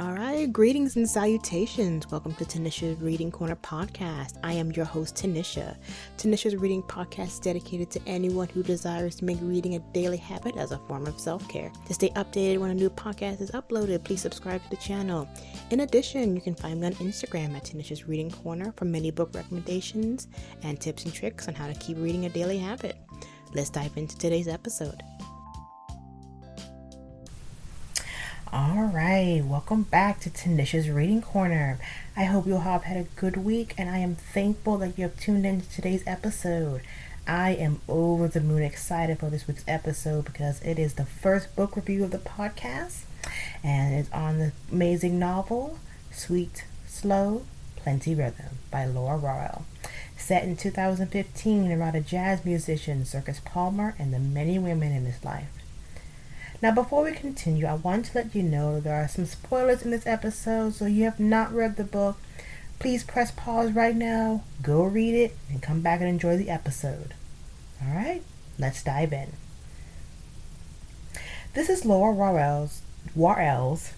All right, greetings and salutations. Welcome to Tanisha's Reading Corner podcast. I am your host, Tanisha. Tanisha's Reading podcast is dedicated to anyone who desires to make reading a daily habit as a form of self-care. To stay updated when a new podcast is uploaded, please subscribe to the channel. In addition, you can find me on Instagram at Tanisha's Reading Corner for many book recommendations and tips and tricks on how to keep reading a daily habit. Let's dive into today's episode. Alright, welcome back to Tanisha's Reading Corner. I hope you all have had a good week, and I am thankful that you have tuned in to today's episode. I am over the moon excited for this week's episode because it is the first book review of the podcast, and it's on the amazing novel, Sweet, Slow, Plenty Rhythm by Laura Warrell. Set in 2015 about a jazz musician, Circus Palmer, and the many women in his life. Now, before we continue, I want to let you know there are some spoilers in this episode, so if you have not read the book, please press pause right now, go read it, and come back and enjoy the episode. Alright, let's dive in. This is Laura Warrell's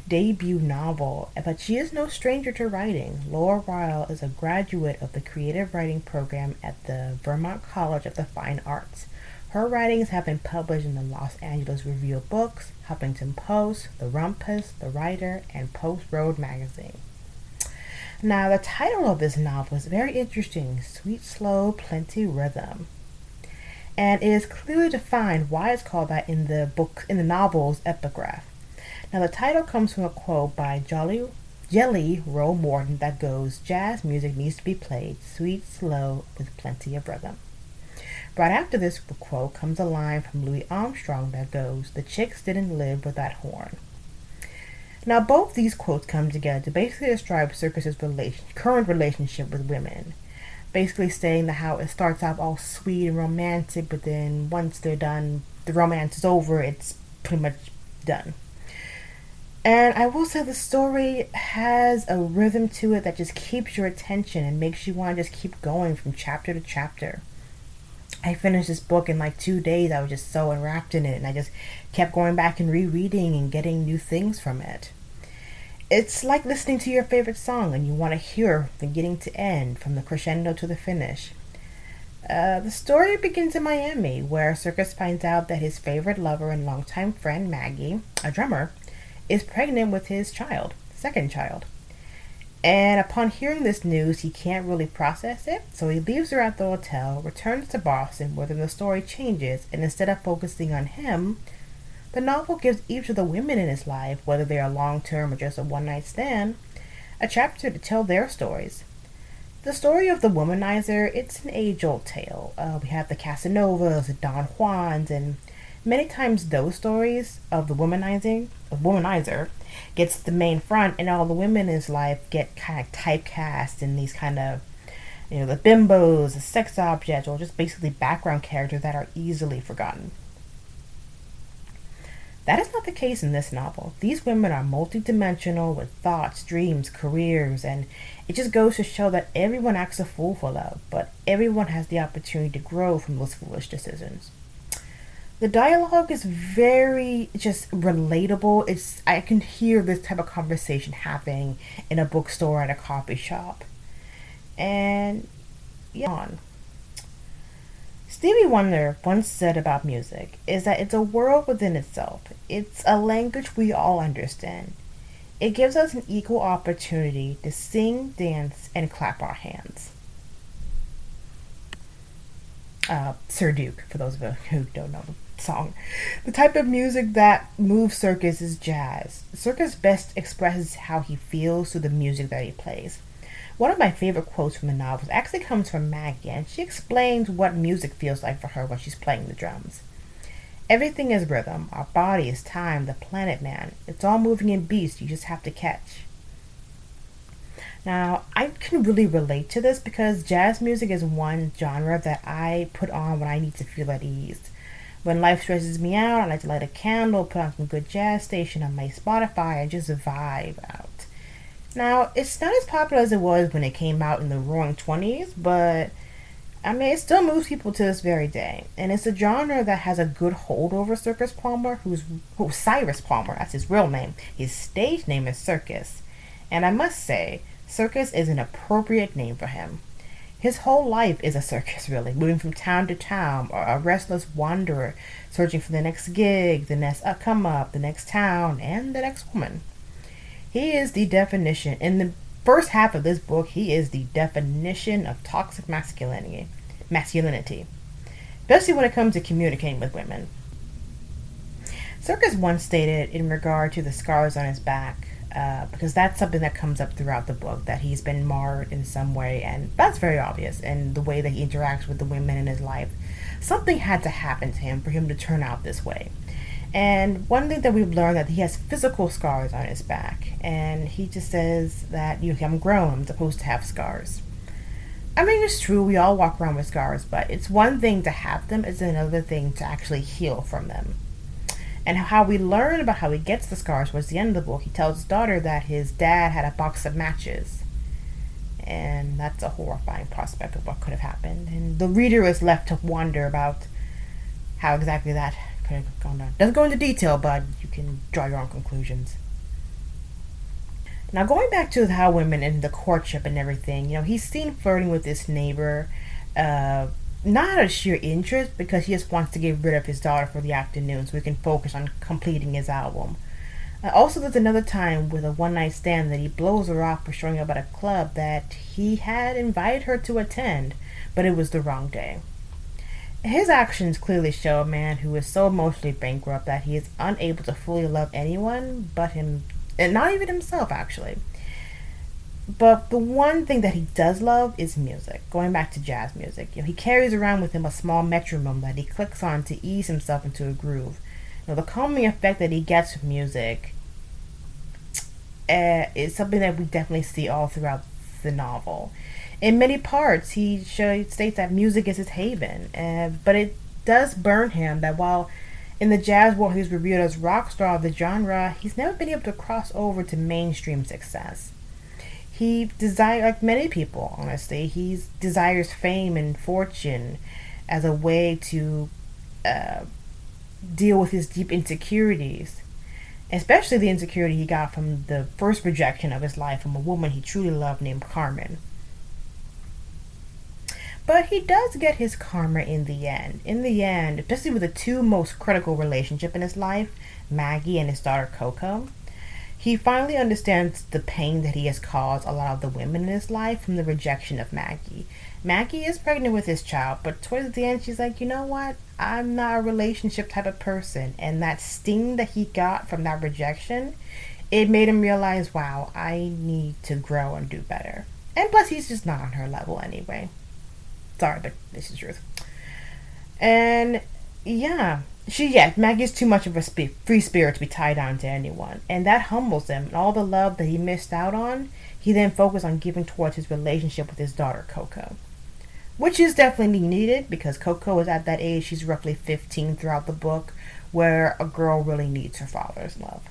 debut novel, but she is no stranger to writing. Laura Warrell is a graduate of the creative writing program at the Vermont College of the Fine Arts. Her writings have been published in the Los Angeles Review of Books, Huffington Post, The Rumpus, The Writer, and Post Road magazine. Now, the title of this novel is very interesting, Sweet, Slow, Plenty Rhythm. And it is clearly defined why it's called that in the novel's epigraph. Now, the title comes from a quote by Jelly Roll Morton that goes, "Jazz music needs to be played, sweet, slow, with plenty of rhythm." Right after this quote comes a line from Louis Armstrong that goes, "The chicks didn't live with that horn." Now, both these quotes come together to basically describe Circus's current relationship with women. Basically saying that how it starts off all sweet and romantic, but then once they're done, the romance is over, it's pretty much done. And I will say the story has a rhythm to it that just keeps your attention and makes you want to just keep going from chapter to chapter. I finished this book in like 2 days. I was just so enwrapped in it, and I just kept going back and rereading and getting new things from it. It's like listening to your favorite song and you want to hear from beginning to end, from the crescendo to the finish. The story begins in Miami, where Circus finds out that his favorite lover and longtime friend Maggie, a drummer, is pregnant with his second child. And upon hearing this news, he can't really process it, so he leaves her at the hotel, returns to Boston, where then the story changes, and instead of focusing on him, the novel gives each of the women in his life, whether they are long-term or just a one-night stand, a chapter to tell their stories. The story of the womanizer, it's an age-old tale. We have the Casanovas, the Don Juans, and many times those stories of the womanizer gets the main front, and all the women in his life get kind of typecast in these kind of, the bimbos, the sex objects, or just basically background characters that are easily forgotten. That is not the case in this novel. These women are multidimensional with thoughts, dreams, careers, and it just goes to show that everyone acts a fool for love, but everyone has the opportunity to grow from those foolish decisions. The dialogue is very just relatable. I can hear this type of conversation happening in a bookstore at a coffee shop. And Stevie Wonder once said about music is that it's a world within itself. It's a language we all understand. It gives us an equal opportunity to sing, dance, and clap our hands. Sir Duke, for those of you who don't know the song. The type of music that moves Circus is jazz. Circus best expresses how he feels through the music that he plays. One of my favorite quotes from the novel actually comes from Maggie, and she explains what music feels like for her when she's playing the drums. "Everything is rhythm. Our body is time, the planet, man. It's all moving in beats you just have to catch." Now, I can really relate to this because jazz music is one genre that I put on when I need to feel at ease. When life stresses me out, I like to light a candle, put on some good jazz station on my Spotify, and just vibe out. Now, it's not as popular as it was when it came out in the roaring 20s, but I mean, it still moves people to this very day, and it's a genre that has a good hold over Circus Palmer, who's Cyrus Palmer. That's his real name. His stage name is Circus, and I must say, Circus is an appropriate name for him. His whole life is a circus, really, moving from town to town, or a restless wanderer, searching for the next gig, the next come up, the next town, and the next woman. He is the definition. In the first half of this book, he is the definition of toxic masculinity, especially when it comes to communicating with women. Circus once stated in regard to the scars on his back, because that's something that comes up throughout the book, that he's been marred in some way, and that's very obvious in the way that he interacts with the women in his life. Something had to happen to him for him to turn out this way. And one thing that we've learned that he has physical scars on his back, and he just says that I'm grown, I'm supposed to have scars. I mean, it's true, we all walk around with scars, but it's one thing to have them, it's another thing to actually heal from them. And how we learn about how he gets the scars was the end of the book. He tells his daughter that his dad had a box of matches. And that's a horrifying prospect of what could have happened. And the reader is left to wonder about how exactly that could have gone down. Doesn't go into detail, but you can draw your own conclusions. Now, going back to how women in the courtship and everything, he's seen flirting with this neighbor, not out of sheer interest, because he just wants to get rid of his daughter for the afternoon so he can focus on completing his album. Also, there's another time with a one night stand that he blows her off for showing up at a club that he had invited her to attend, but it was the wrong day. His actions clearly show a man who is so emotionally bankrupt that he is unable to fully love anyone but him, and not even himself, actually. But the one thing that he does love is music. Going back to jazz music, he carries around with him a small metronome that he clicks on to ease himself into a groove. The calming effect that he gets from music is something that we definitely see all throughout the novel. In many parts, he states that music is his haven, but it does burn him that while in the jazz world he's revered as rock star of the genre, he's never been able to cross over to mainstream success. He desires, like many people, honestly, he desires fame and fortune as a way to deal with his deep insecurities, especially the insecurity he got from the first rejection of his life from a woman he truly loved named Carmen. But he does get his karma in the end. In the end, especially with the two most critical relationships in his life, Maggie and his daughter Coco, he finally understands the pain that he has caused a lot of the women in his life from the rejection of Maggie. Maggie is pregnant with his child, but towards the end she's like, you know what? I'm not a relationship type of person. And that sting that he got from that rejection, it made him realize, wow, I need to grow and do better. And plus, he's just not on her level anyway. Sorry, but this is the truth. And yeah, Maggie's too much of a free spirit to be tied down to anyone, and that humbles him. And all the love that he missed out on, he then focused on giving towards his relationship with his daughter Coco, which is definitely needed because Coco is at that age. She's roughly 15 throughout the book, where a girl really needs her father's love.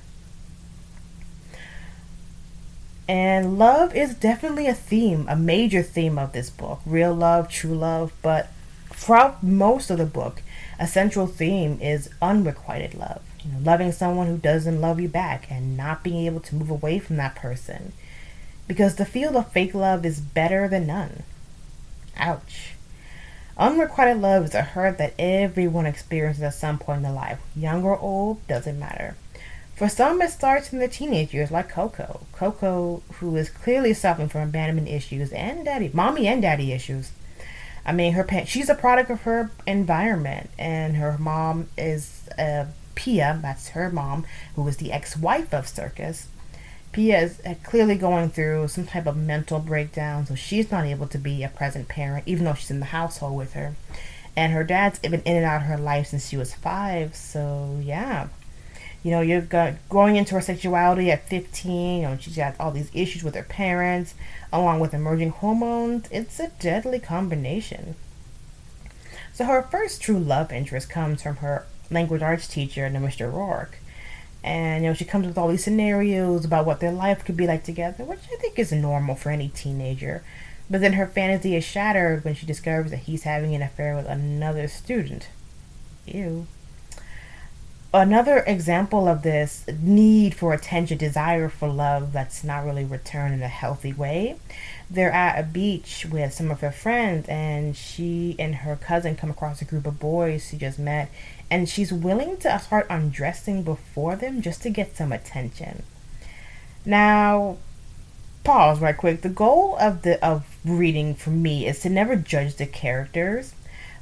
And love is definitely a major theme of this book. Real love, true love, but throughout most of the book, a central theme is unrequited love. Loving someone who doesn't love you back and not being able to move away from that person. Because the field of fake love is better than none. Ouch. Unrequited love is a hurt that everyone experiences at some point in their life. Young or old, doesn't matter. For some, it starts in the teenage years, like Coco. Coco, who is clearly suffering from abandonment issues and mommy and daddy issues. I mean, she's a product of her environment, and her mom is Pia, that's her mom, who was the ex-wife of Circus. Pia is clearly going through some type of mental breakdown, so she's not able to be a present parent, even though she's in the household with her. And her dad's been in and out of her life since she was 5, so yeah. You're going into her sexuality at 15, and she's got all these issues with her parents, along with emerging hormones. It's a deadly combination. So her first true love interest comes from her language arts teacher, Mr. Rourke. And, she comes with all these scenarios about what their life could be like together, which I think is normal for any teenager. But then her fantasy is shattered when she discovers that he's having an affair with another student. Ew. Another example of this need for attention, desire for love that's not really returned in a healthy way. They're at a beach with some of her friends, and she and her cousin come across a group of boys she just met, and she's willing to start undressing before them just to get some attention. Now, pause right quick. The goal of reading for me is to never judge the characters,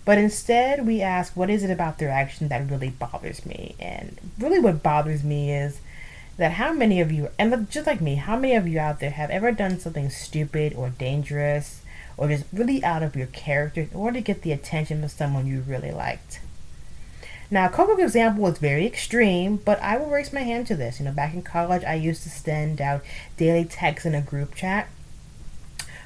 but instead we ask, what is it about their action that really bothers me? And really what bothers me is that how many of you, and just like me, how many of you out there have ever done something stupid or dangerous or just really out of your character in order to get the attention of someone you really liked? Now, Coco's example was very extreme, but I will raise my hand to this. Back in college, I used to send out daily texts in a group chat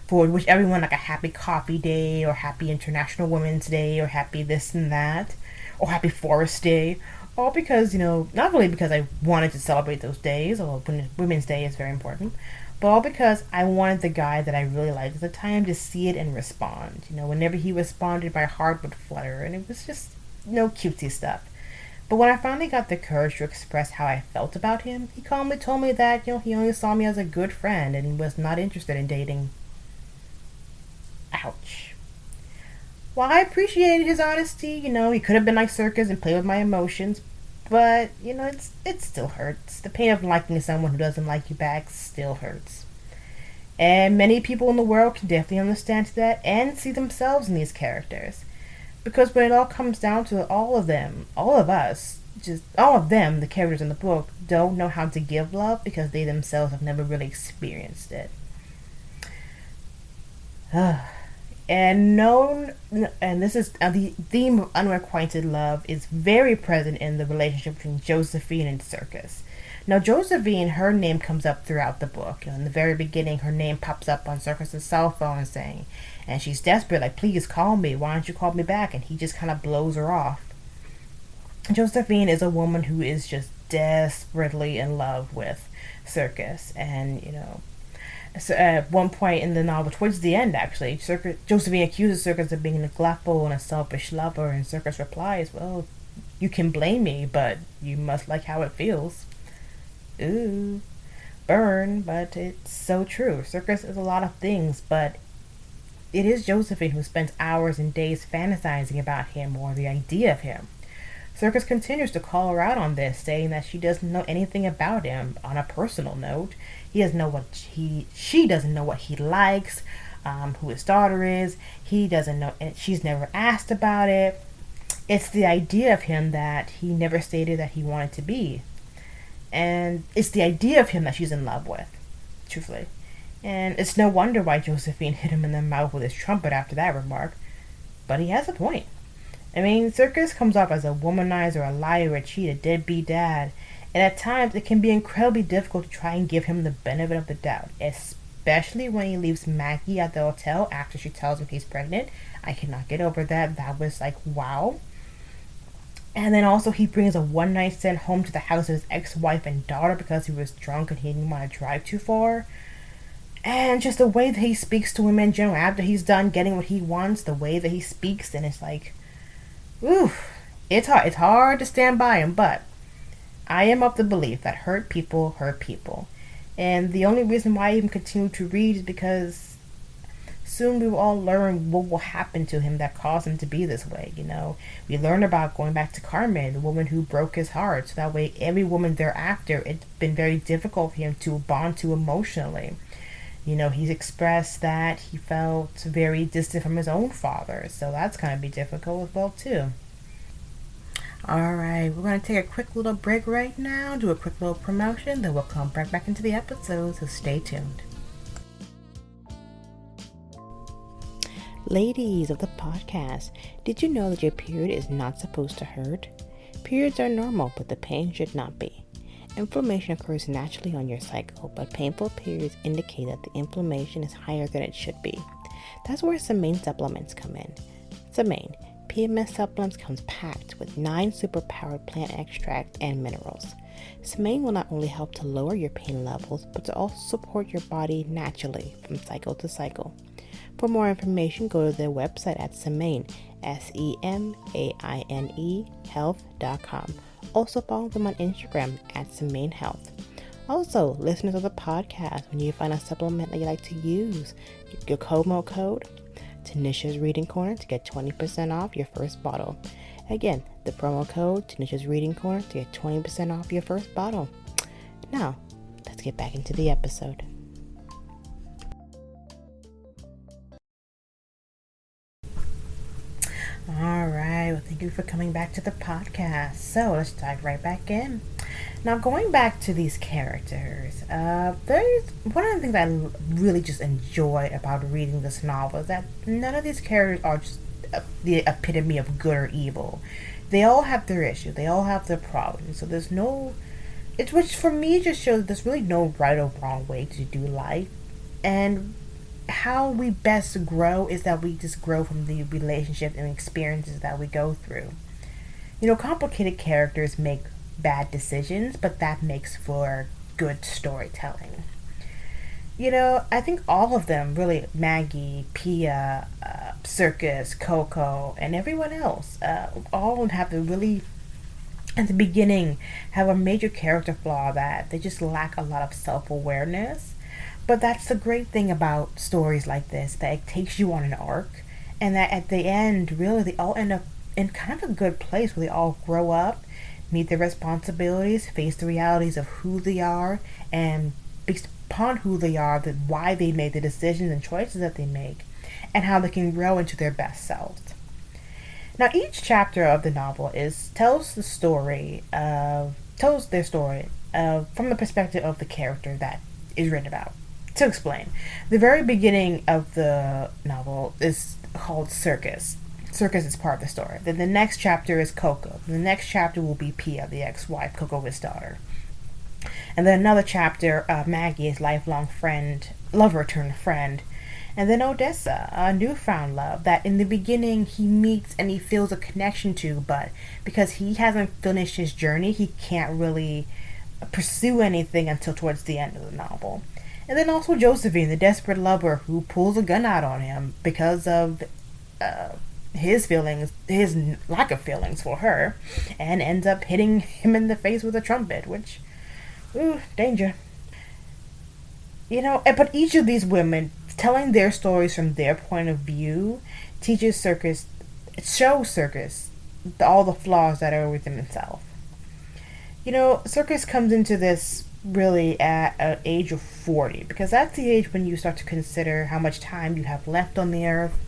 for wish everyone like a happy coffee day, or happy International Women's Day, or happy this and that, or happy Forest Day. All because, not really because I wanted to celebrate those days, although Women's Day is very important, but all because I wanted the guy that I really liked at the time to see it and respond. Whenever he responded, my heart would flutter, and it was just, cutesy stuff. But when I finally got the courage to express how I felt about him, he calmly told me that, he only saw me as a good friend and was not interested in dating. Ouch. While I appreciated his honesty, he could have been like Circus and played with my emotions, but, it still hurts. The pain of liking someone who doesn't like you back still hurts. And many people in the world can definitely understand that and see themselves in these characters. Because when it all comes down to all of them, all of us, just all of them, the characters in the book, don't know how to give love because they themselves have never really experienced it. And this is the theme of unrequited love is very present in the relationship between Josephine and Circus. Now, Josephine, her name comes up throughout the book. In the very beginning, her name pops up on Circus's cell phone saying, and she's desperate, like, please call me. Why don't you call me back? And he just kind of blows her off. Josephine is a woman who is just desperately in love with Circus. And, so at one point in the novel, towards the end actually, Josephine accuses Circus of being neglectful and a selfish lover, and Circus replies, well, you can blame me, but you must like how it feels. Ooh, burn, but it's so true. Circus is a lot of things, but it is Josephine who spends hours and days fantasizing about him or the idea of him. Circus continues to call her out on this, saying that she doesn't know anything about him on a personal note. She doesn't know what he likes, who his daughter is. He doesn't know, and she's never asked about it. It's the idea of him that he never stated that he wanted to be. And it's the idea of him that she's in love with, truthfully. And it's no wonder why Josephine hit him in the mouth with his trumpet after that remark. But he has a point. Circus comes off as a womanizer, a liar, a cheat, a deadbeat dad. And at times, it can be incredibly difficult to try and give him the benefit of the doubt. Especially when he leaves Maggie at the hotel after she tells him he's pregnant. I cannot get over that. That was like, wow. And then also he brings a one-night stand home to the house of his ex-wife and daughter because he was drunk and he didn't want to drive too far. And just the way that he speaks to women in general after he's done getting what he wants, the way that he speaks, and it's like, oof, it's hard. It's hard to stand by him, but I am of the belief that hurt people hurt people. And the only reason why I even continue to read is because soon we will all learn what will happen to him that caused him to be this way. We learn about going back to Carmen, the woman who broke his heart. So that way every woman thereafter, it's been very difficult for him to bond to emotionally. He's expressed that he felt very distant from his own father. So that's going to be difficult as well too. Alright, we're going to take a quick little break right now, do a quick little promotion, then we'll come right back into the episode, so stay tuned. Ladies of the podcast, did you know that your period is not supposed to hurt? Periods are normal, but the pain should not be. Inflammation occurs naturally on your cycle, but painful periods indicate that the inflammation is higher than it should be. That's where Semaine supplements come in. Semaine PMS supplements comes packed with 9 superpowered plant extracts and minerals. Semaine will not only help to lower your pain levels, but to also support your body naturally from cycle to cycle. For more information, go to their website at Semaine, SEMAINE health.com. Also follow them on Instagram at Semaine Health. Also, listeners of the podcast, when you find a supplement that you like to use, your promo code Tanisha's Reading Corner to get 20% off your first bottle. Again, the promo code Tanisha's Reading Corner to get 20% off your first bottle. Now, let's get back into the episode. All right, well, thank you for coming back to the podcast. So let's dive right back in. Now, going back to these characters, there's one of the things I really just enjoy about reading this novel is that none of these characters are just the epitome of good or evil. They all have their issues. They all have their problems. So there's no, which for me just shows there's really no right or wrong way to do life, and how we best grow is that we just grow from the relationships and experiences that we go through. Complicated characters make bad decisions, but that makes for good storytelling. I think all of them, really, Maggie, Pia, Circus, Coco, and everyone else, all have to really, at the beginning, have a major character flaw that they just lack a lot of self-awareness. But that's the great thing about stories like this, that it takes you on an arc, and that at the end, really, they all end up in kind of a good place where they all grow up, meet their responsibilities, face the realities of who they are, and based upon who they are, why they made the decisions and choices that they make, and how they can grow into their best selves. Now, each chapter of the novel tells their story from the perspective of the character that is written about. To explain, the very beginning of the novel is called Circus. Circus is part of the story. Then the next chapter is Coco. The next chapter will be Pia, the ex-wife, Coco's daughter. And then another chapter, Maggie, his lifelong lover turned friend. And then Odessa, a newfound love that in the beginning he meets and he feels a connection to, but because he hasn't finished his journey, he can't really pursue anything until towards the end of the novel. And then also Josephine, the desperate lover who pulls a gun out on him because of his lack of feelings for her, and ends up hitting him in the face with a trumpet, which, danger. But each of these women, telling their stories from their point of view, shows Circus all the flaws that are within himself. Circus comes into this really at an age of 40, because that's the age when you start to consider how much time you have left on the earth.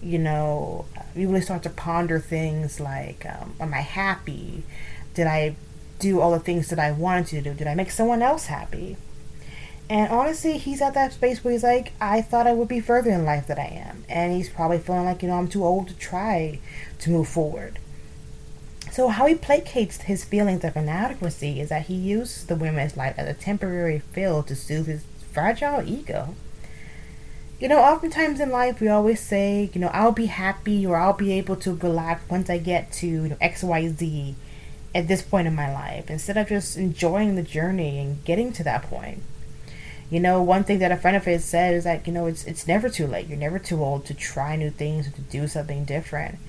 You really start to ponder things like, am I happy? Did I do all the things that I wanted to do? Did I make someone else happy? And honestly, he's at that space where he's like, I thought I would be further in life than I am. And he's probably feeling like, I'm too old to try to move forward. So how he placates his feelings of inadequacy is that he uses the women's life as a temporary fill to soothe his fragile ego. Oftentimes in life we always say, I'll be happy or I'll be able to relax once I get to XYZ at this point in my life, instead of just enjoying the journey and getting to that point. One thing that a friend of his said is that, it's never too late. You're never too old to try new things or to do something different.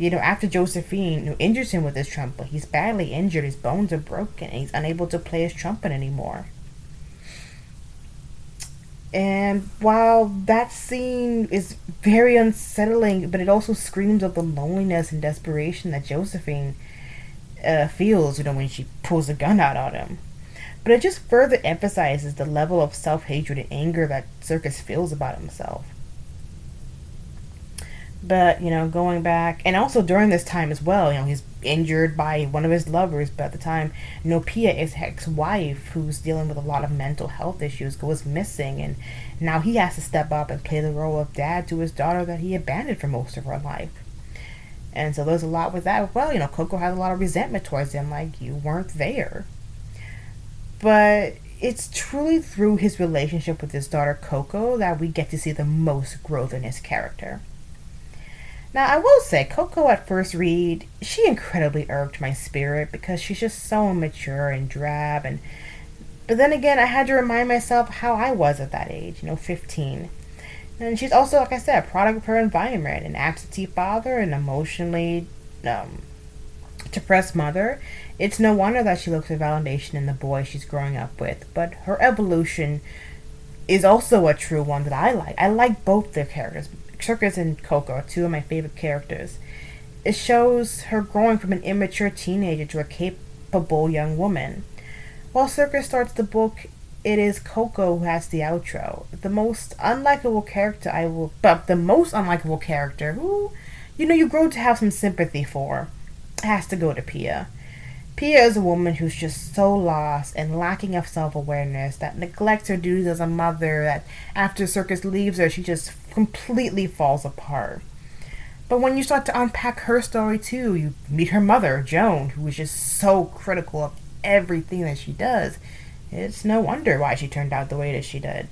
After Josephine injures him with his trumpet, he's badly injured, his bones are broken, and he's unable to play his trumpet anymore. And while that scene is very unsettling, but it also screams of the loneliness and desperation that Josephine feels, when she pulls a gun out on him. But it just further emphasizes the level of self-hatred and anger that Circus feels about himself. But, going back, and also during this time as well, he's injured by one of his lovers, but at the time, Pia, his ex-wife, who's dealing with a lot of mental health issues, goes missing, and now he has to step up and play the role of dad to his daughter that he abandoned for most of her life. And so there's a lot with that. Well, Coco has a lot of resentment towards him, like, you weren't there. But it's truly through his relationship with his daughter Coco that we get to see the most growth in his character. Now, I will say, Coco at first read, she incredibly irked my spirit because she's just so immature and drab. But then again, I had to remind myself how I was at that age, 15. And she's also, like I said, a product of her environment, an absentee father, an emotionally um, depressed mother. It's no wonder that she looks for validation in the boy she's growing up with. But her evolution is also a true one that I like. I like both their characters. Circus and Coco are two of my favorite characters. It shows her growing from an immature teenager to a capable young woman. While Circus starts the book, it is Coco who has the outro. The most unlikable character who, you grow to have some sympathy for, has to go to Pia. Pia is a woman who's just so lost and lacking of self awareness that neglects her duties as a mother, that after Circus leaves her, she just completely falls apart. But when you start to unpack her story too, you meet her mother, Joan, who is just so critical of everything that she does. It's no wonder why she turned out the way that she did.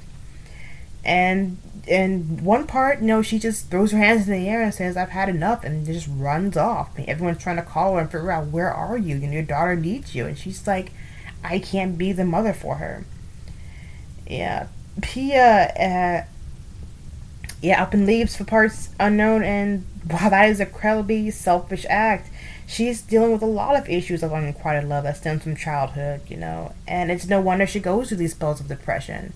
And in one part, she just throws her hands in the air and says, "I've had enough," and just runs off. I mean, everyone's trying to call her and figure out, where are you? Your daughter needs you. And she's like, I can't be the mother for her. Yeah. Pia, up and leaves for parts unknown, and while that is a incredibly selfish act, she's dealing with a lot of issues of unrequited love that stems from childhood, and it's no wonder she goes through these spells of depression.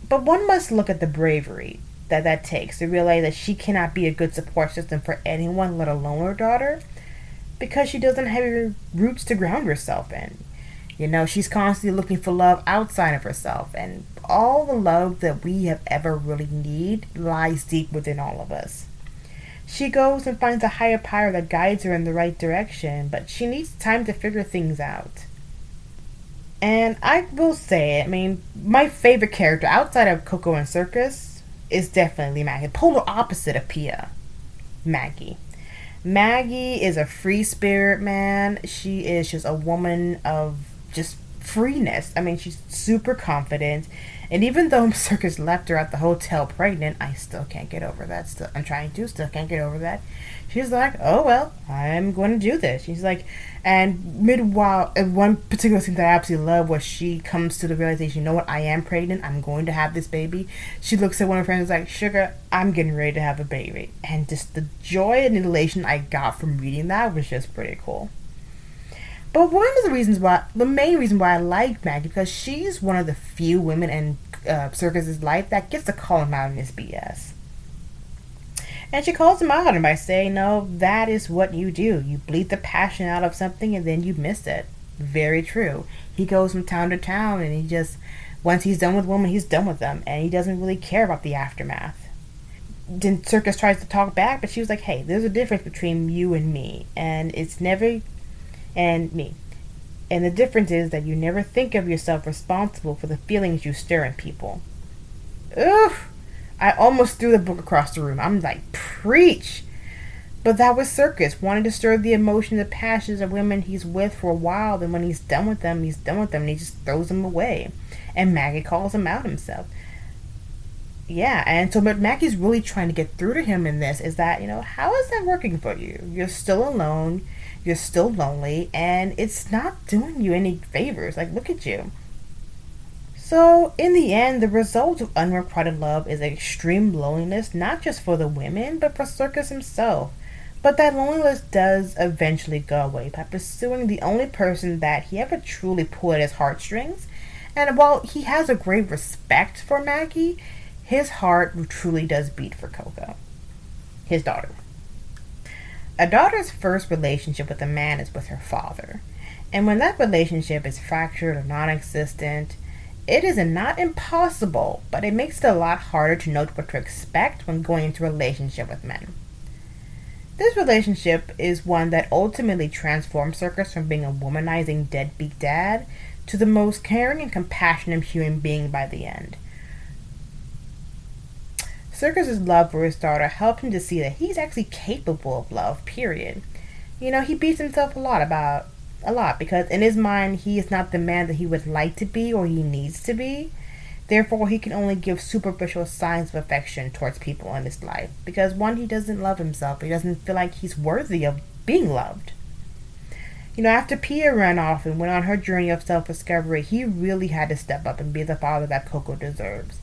But one must look at the bravery that takes to realize that she cannot be a good support system for anyone, let alone her daughter, because she doesn't have her roots to ground herself in. She's constantly looking for love outside of herself, and all the love that we have ever really need lies deep within all of us. She goes and finds a higher power that guides her in the right direction, but she needs time to figure things out. And I will say, my favorite character outside of Coco and Circus is definitely Maggie. Polar opposite of Pia. Maggie. Maggie is a free spirit, man. She is just a woman of just freeness. She's super confident. And even though Circus left her at the hotel pregnant, I still can't get over that. I'm trying to, still can't get over that. She's like, oh well, I'm going to do this. She's like, and meanwhile, one particular thing that I absolutely love was she comes to the realization, I am pregnant, I'm going to have this baby. She looks at one of her friends and is like, Sugar, I'm getting ready to have a baby. And just the joy and elation I got from reading that was just pretty cool. But the main reason why I like Maggie, because she's one of the few women in Circus's life that gets to call him out in his BS. And she calls him out by saying, no, that is what you do. You bleed the passion out of something and then you miss it. Very true. He goes from town to town and once he's done with women, he's done with them. And he doesn't really care about the aftermath. Then Circus tries to talk back, but she was like, hey, there's a difference between you and me. And it's never... and me. And the difference is that you never think of yourself responsible for the feelings you stir in people. Oof! I almost threw the book across the room. I'm like, preach! But that was Circus, wanting to stir the emotions and passions of women he's with for a while, then when he's done with them, and he just throws them away. And Maggie calls him out himself. Yeah, and so what Maggie's really trying to get through to him in this is that, how is that working for you? You're still alone, you're still lonely, and it's not doing you any favors. Like, look at you. So, in the end, the result of unrequited love is extreme loneliness, not just for the women, but for Circus himself. But that loneliness does eventually go away by pursuing the only person that he ever truly pulled at his heartstrings. And while he has a great respect for Maggie, his heart truly does beat for Coco, his daughter. A daughter's first relationship with a man is with her father. And when that relationship is fractured or non-existent, it is not impossible, but it makes it a lot harder to know what to expect when going into a relationship with men. This relationship is one that ultimately transforms Circus from being a womanizing deadbeat dad to the most caring and compassionate human being by the end. Circus's love for his daughter helped him to see that he's actually capable of love, period. He beats himself a lot because in his mind he is not the man that he would like to be or he needs to be. Therefore, he can only give superficial signs of affection towards people in his life because one, he doesn't love himself. He doesn't feel like he's worthy of being loved. After Pia ran off and went on her journey of self-discovery, he really had to step up and be the father that Coco deserves.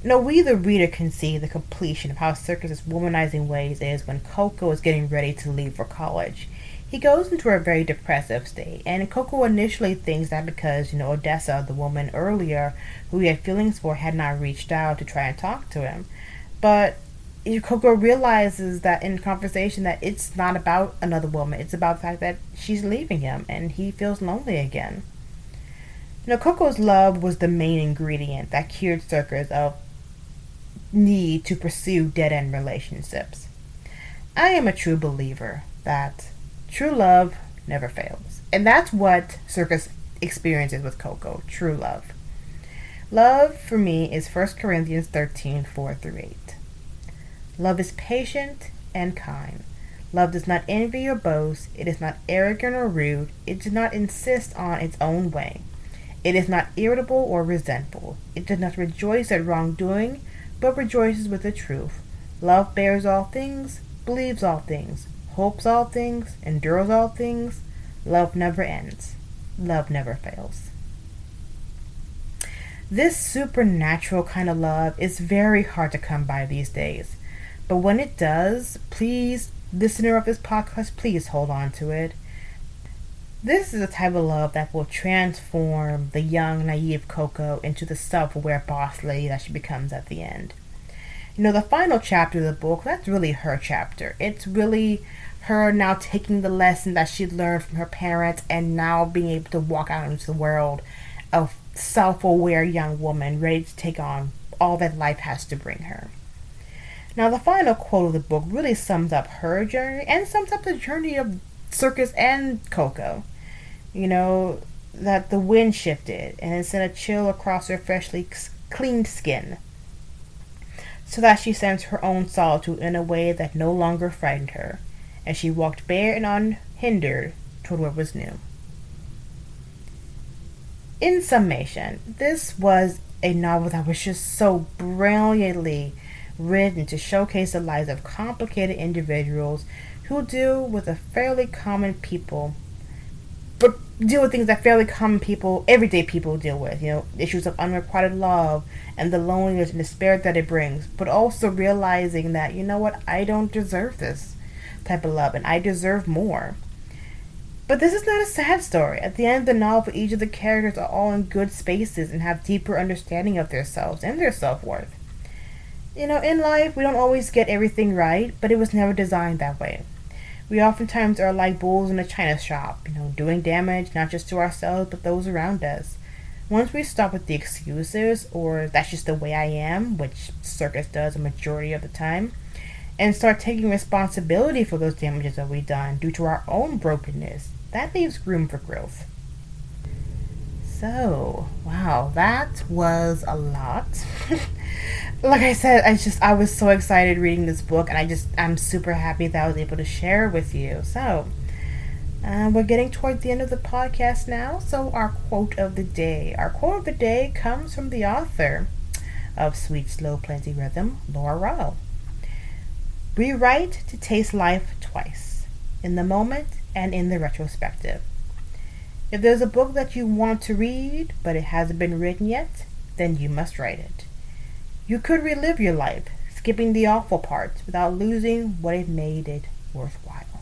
No, we the reader can see the completion of how Circus's womanizing ways is when Coco is getting ready to leave for college. He goes into a very depressive state, and Coco initially thinks that because, Odessa, the woman earlier who he had feelings for, had not reached out to try and talk to him. But Coco realizes that in conversation that it's not about another woman, it's about the fact that she's leaving him, and he feels lonely again. Coco's love was the main ingredient that cured Circus of need to pursue dead-end relationships. I am a true believer that true love never fails. And that's what Circus experiences with Coco, true love. Love, for me, is 1 Corinthians 13:4-8. Love is patient and kind. Love does not envy or boast. It is not arrogant or rude. It does not insist on its own way. It is not irritable or resentful. It does not rejoice at wrongdoing, but rejoices with the truth. Love bears all things, believes all things, hopes all things, endures all things. Love never ends. Love never fails. This supernatural kind of love is very hard to come by these days. But when it does, please, listener of this podcast, please hold on to it. This is a type of love that will transform the young, naive Coco into the self-aware boss lady that she becomes at the end. The final chapter of the book, that's really her chapter. It's really her now taking the lesson that she learned from her parents and now being able to walk out into the world, a self-aware young woman ready to take on all that life has to bring her. Now, the final quote of the book really sums up her journey and sums up the journey of Circus and Coco. That the wind shifted and it sent a chill across her freshly cleaned skin, so that she sensed her own solitude in a way that no longer frightened her, as she walked bare and unhindered toward what was new. In summation, this was a novel that was just so brilliantly written to showcase the lives of complicated individuals who deal with things that fairly common people, everyday people deal with, issues of unrequited love and the loneliness and despair that it brings, but also realizing that, I don't deserve this type of love and I deserve more. But this is not a sad story. At the end of the novel, each of the characters are all in good spaces and have deeper understanding of themselves and their self-worth. In life, we don't always get everything right, but it was never designed that way. We oftentimes are like bulls in a china shop, doing damage not just to ourselves, but those around us. Once we stop with the excuses, or that's just the way I am, which Circus does a majority of the time, and start taking responsibility for those damages that we've done due to our own brokenness, that leaves room for growth. So, wow, that was a lot. Like I said, I was so excited reading this book, and I'm super happy that I was able to share it with you. So, we're getting toward the end of the podcast now, so our quote of the day. Our quote of the day comes from the author of Sweet, Slow, Plenty Rhythm, Laura Warrell. Rewrite to taste life twice, in the moment and in the retrospective. If there's a book that you want to read, but it hasn't been written yet, then you must write it. You could relive your life, skipping the awful parts without losing what it made it worthwhile.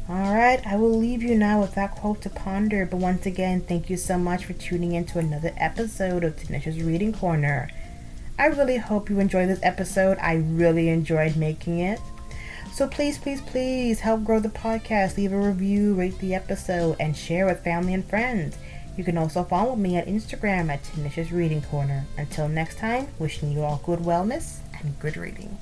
Alright, I will leave you now with that quote to ponder, but once again, thank you so much for tuning in to another episode of Tanisha's Reading Corner. I really hope you enjoyed this episode. I really enjoyed making it. So please, please, please help grow the podcast. Leave a review, rate the episode, and share with family and friends. You can also follow me on Instagram at Tanisha's Reading Corner. Until next time, wishing you all good wellness and good reading.